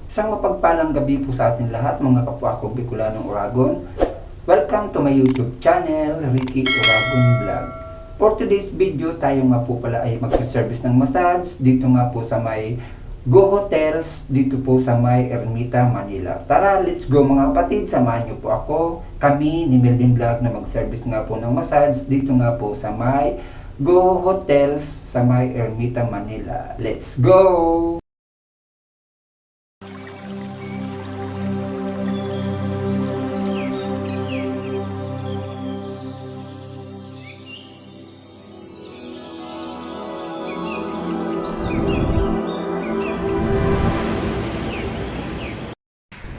Isang mapagpalang gabi po sa atin lahat mga kapwa ko Bicolanong Uragon. Welcome to my YouTube channel, Ricky Uragon Vlog. For today's video, tayo nga po pala ay mag-service ng massage dito nga po sa may Go Hotels, dito po sa may Ermita, Manila. Tara, let's go mga kapatid, samahan niyo po ako, kami ni Melvin Vlog na mag-service nga po ng massage dito nga po sa may Go Hotels sa may Ermita, Manila. Let's go!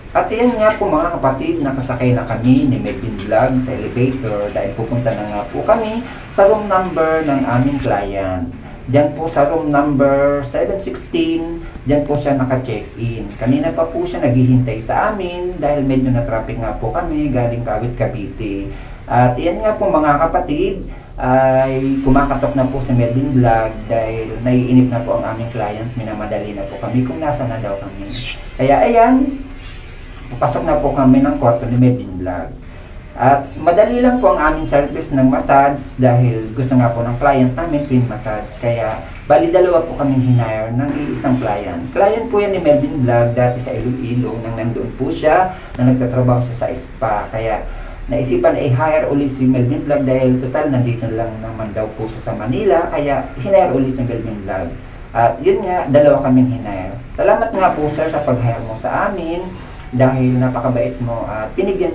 At yan nga po mga kapatid, nakasakay na kami ni Melvin Vlog sa elevator dahil pupunta na nga po kami sa room number ng aming client. Diyan po sa room number 716, diyan po siya naka-check-in. Kanina pa po siya naghihintay sa amin dahil medyo na-traffic nga po kami galing Kawit, Cavite. At yan nga po mga kapatid, ay kumakatok na po si Melvin Vlog dahil naiinip na po ang aming client. Minamadali na po kami kung nasa na daw kami. Kaya ayan, papasok na po kami ng kwarto ni Melvin Vlog. At madali lang po ang aming service ng massage dahil gusto nga po ng client namin pin massage. Kaya bali dalawa po kaming hinire ng iisang client. Client po yan ni Melvin Vlog dati sa Iloilo nang nandoon po siya na nagtatrabaho siya sa spa. Kaya naisipan ay hire ulit si Melvin Vlog dahil total nandito lang naman daw po siya sa Manila. Kaya hinire ulit si Melvin Vlog. At yun nga, dalawa kaming hinire. Salamat nga po sir sa pag-hire mo sa amin dahil napakabait mo at pinigyan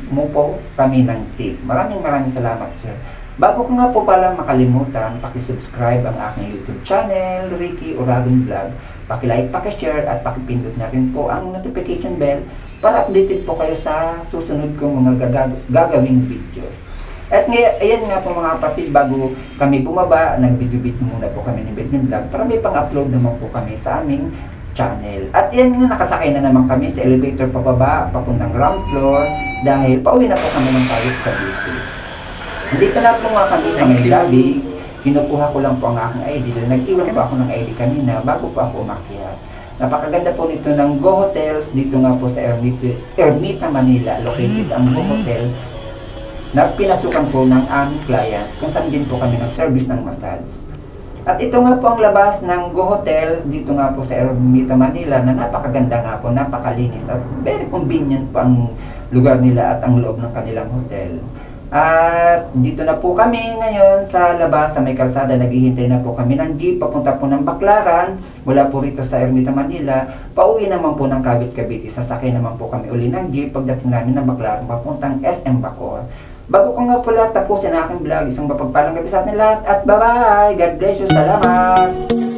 mo po kami ng tip. Maraming salamat sir. Bago ko nga po pala makalimutan, pakisubscribe ang aking YouTube channel, Ricky Uragon Vlog. Pakilike, pakishare at pakipindot na rin po ang notification bell para updated po kayo sa susunod kong mga gagawing videos. At ayan nga po mga kapatid, bago kami bumaba, nag-video-video muna po kami ni Melvin Vlog para may pang-upload naman po kami sa aming channel. At yan nga, nakasakay na naman kami sa elevator pababa, papuntang ground floor dahil pauwi na po kami ng Kawit, Cavite. Dito na po nga kami sa may lobby, kinukuha ko lang po ang aking ID dahil nag-iwan po ako ng ID kanina bago po ako umakyat. Napakaganda po nito ng Go Hotels dito nga po sa Ermita, Manila. Located ang Go Hotel na pinasukan po ng aming client kung saan din po kami nag-service ng massage. At ito nga po ang labas ng Go Hotels dito nga po sa Ermita, Manila na napakaganda nga po, napakalinis at very convenient po ang lugar nila at ang loob ng kanilang hotel. At dito na po kami ngayon sa labas sa may kalsada, naghihintay na po kami ng jeep papunta po ng Baclaran, wala po rito sa Ermita, Manila. Pauwi naman po ng Kawit, Cavite, sasakay naman po kami uli ng jeep pagdating namin ng Baclaran papuntang SM Bacoor. Bago ko nga pala tapusin ang aking vlog, isang mapagpalang gabi sa atin lahat at bye-bye! God bless you! Salamat!